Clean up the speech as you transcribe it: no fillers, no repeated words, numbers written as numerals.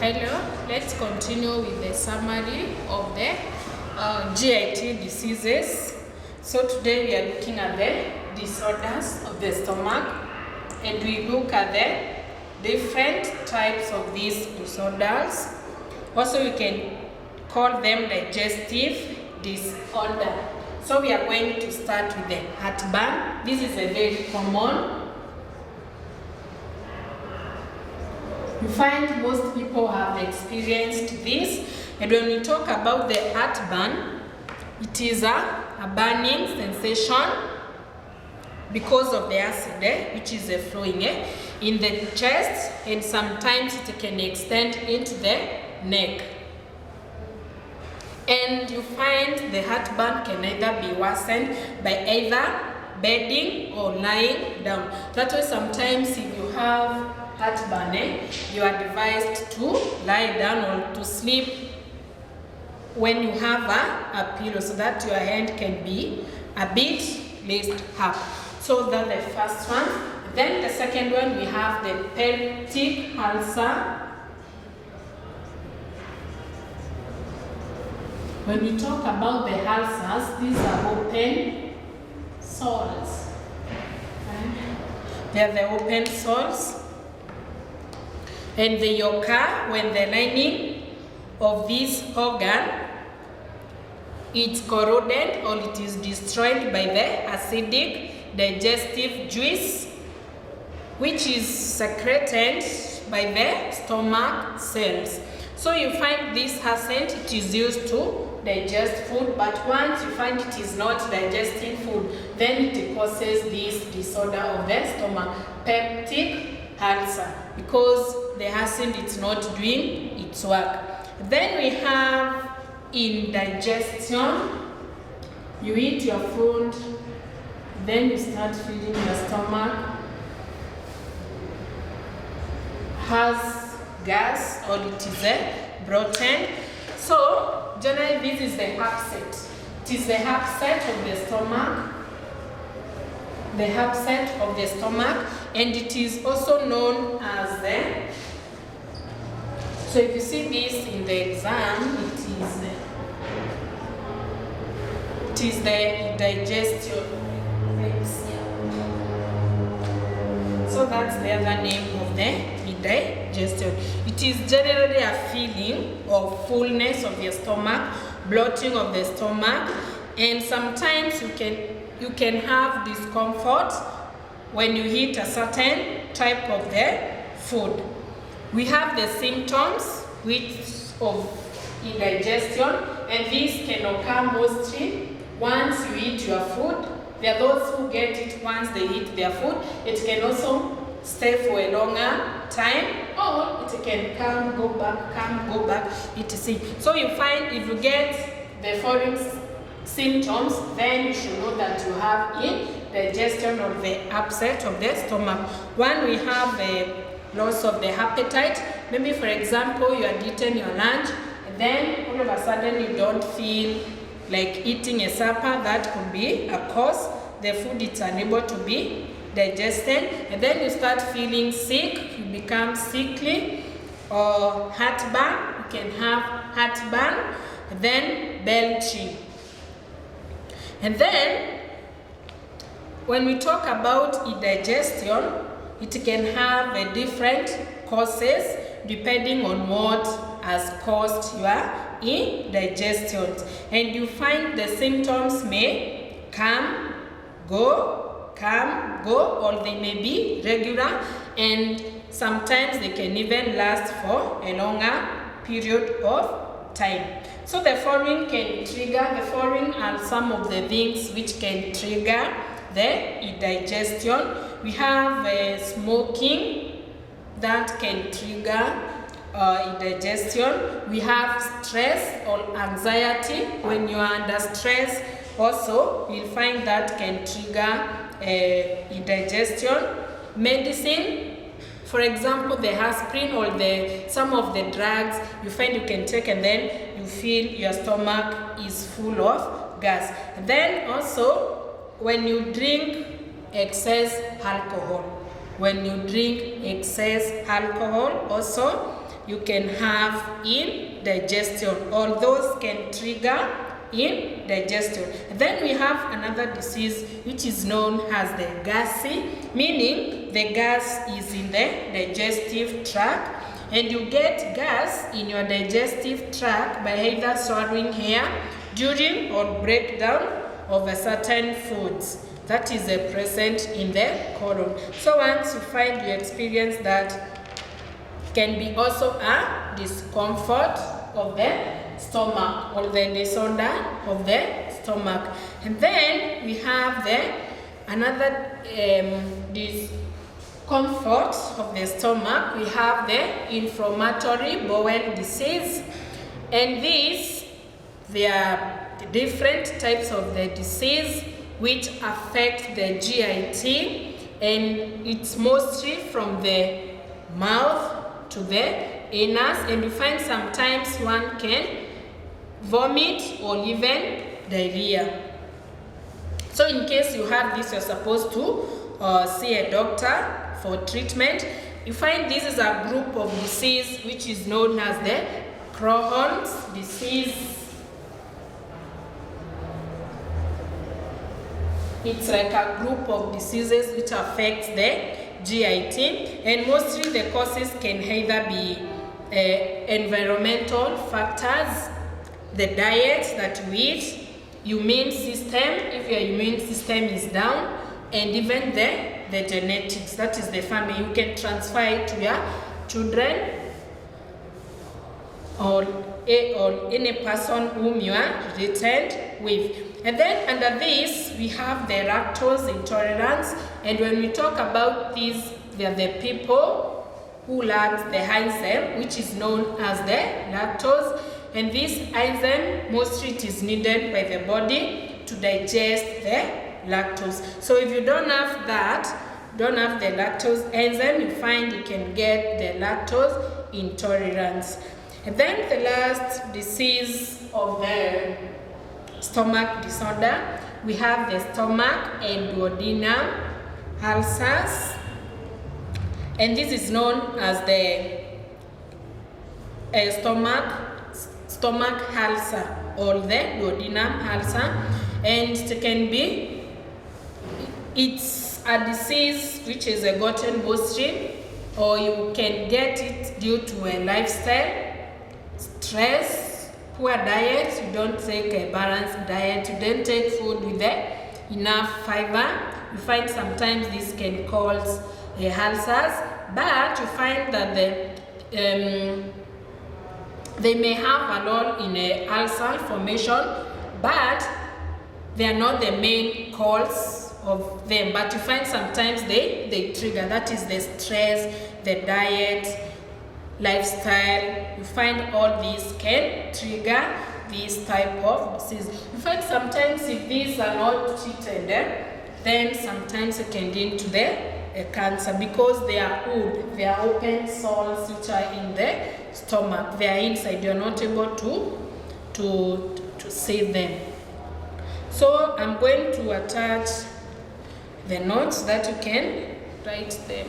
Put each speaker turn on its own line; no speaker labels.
Hello, let's continue with the summary of the GIT diseases. So today we are looking at the disorders of the stomach, and we look at the different types of these disorders. Also we can call them digestive disorder. So we are going to start with the heartburn. This is a very common. You find most people have experienced this, and when we talk about the heartburn, it is a burning sensation because of the acid which is flowing in the chest, and sometimes it can extend into the neck. And you find the heartburn can either be worsened by either bedding or lying down. That way sometimes if you have heartburn, you are advised to lie down or to sleep when you have a pillow, so that your hand can be a bit raised up. So that's the first one. Then the second one, we have the peptic ulcer. When we talk about the ulcers, these are open sores. They are the open sores. And they occur when the lining of this organ is corroded or it is destroyed by the acidic digestive juice, which is secreted by the stomach cells. So you find this acid, it is used to digest food, but once you find it is not digesting food, then it causes this disorder of the stomach, peptic ulcer, because the acid is not doing its work. Then we have indigestion. You eat your food, then you start feeling your stomach has gas or it is bloated. So generally this is the upset. It is the upset of the stomach. The upset of the stomach, and it is also known as the, so if you see this in the exam, it is the digestion. So that's the other name of the indigestion. It is generally a feeling of fullness of your stomach, bloating of the stomach, and sometimes you can have discomfort when you eat a certain type of the food. We have the symptoms of indigestion, and these can occur mostly once you eat your food. There are those who get it once they eat their food. It can also stay for a longer time, or it can come, go back, etc. So you find if you get the following symptoms, then you should know that you have indigestion or the upset of the stomach. One, we have the loss of the appetite. Maybe for example, you had eaten your lunch, and then all of a sudden you don't feel like eating a supper. That could be a cause. The food is unable to be digested, and then you start feeling sick, you become sickly, or heartburn. You can have heartburn, then belching. And then, when we talk about indigestion, it can have a different causes depending on what has caused your indigestion. And you find the symptoms may come, go, or they may be regular, and sometimes they can even last for a longer period of time. So the following are some of the things which can trigger the indigestion. We have smoking that can trigger indigestion. We have stress or anxiety. When you are under stress, also you'll find that can trigger indigestion. Medicine, for example, the aspirin or some of the drugs you find you can take, and then you feel your stomach is full of gas. And then also when you drink excess alcohol, also you can have indigestion. All those can trigger indigestion. Then we have another disease which is known as the gassy, meaning the gas is in the digestive tract, and you get gas in your digestive tract by either swallowing air during or breakdown of a certain foods that is present in the colon. So once you find you experience that, can be also a discomfort of the stomach or the disorder of the stomach. And then we have another discomfort of the stomach. We have the inflammatory bowel disease, and there are different types of the disease which affect the GIT, and it's mostly from the mouth to the anus, and you find sometimes one can vomit or even diarrhea. So in case you have this, you're supposed to see a doctor for treatment. You find this is a group of disease which is known as the Crohn's disease. It's like a group of diseases which affects the GIT, and mostly the causes can either be environmental factors, the diet that we eat, immune system, if your immune system is down, and even the genetics, that is the family. You can transfer it to your children or any person whom you are related with. And then under this, we have the lactose intolerance. And when we talk about these, they are the people who lack the enzyme, which is known as the lactose. And this enzyme, mostly it is needed by the body to digest the lactose. So if you don't have the lactose enzyme, you find you can get the lactose intolerance. And then the last disease of the stomach disorder, we have the stomach and duodenum ulcers, and this is known as the stomach ulcer or the duodenum ulcer, and it's a disease which is gotten mostly, or you can get it due to a lifestyle, stress, poor diet. You don't take a balanced diet, you don't take food with enough fiber. You find sometimes this can cause ulcers, but you find that they may have a role in a ulcer formation, but they are not the main cause of them. But you find sometimes they trigger, that is the stress, the diet, lifestyle. You find all these can trigger this type of disease. You find sometimes if these are not treated, then sometimes it can lead to the cancer, because they are wound, they are open sores which are in the stomach. They are inside. You are not able to see them. So I'm going to attach the notes that you can write them.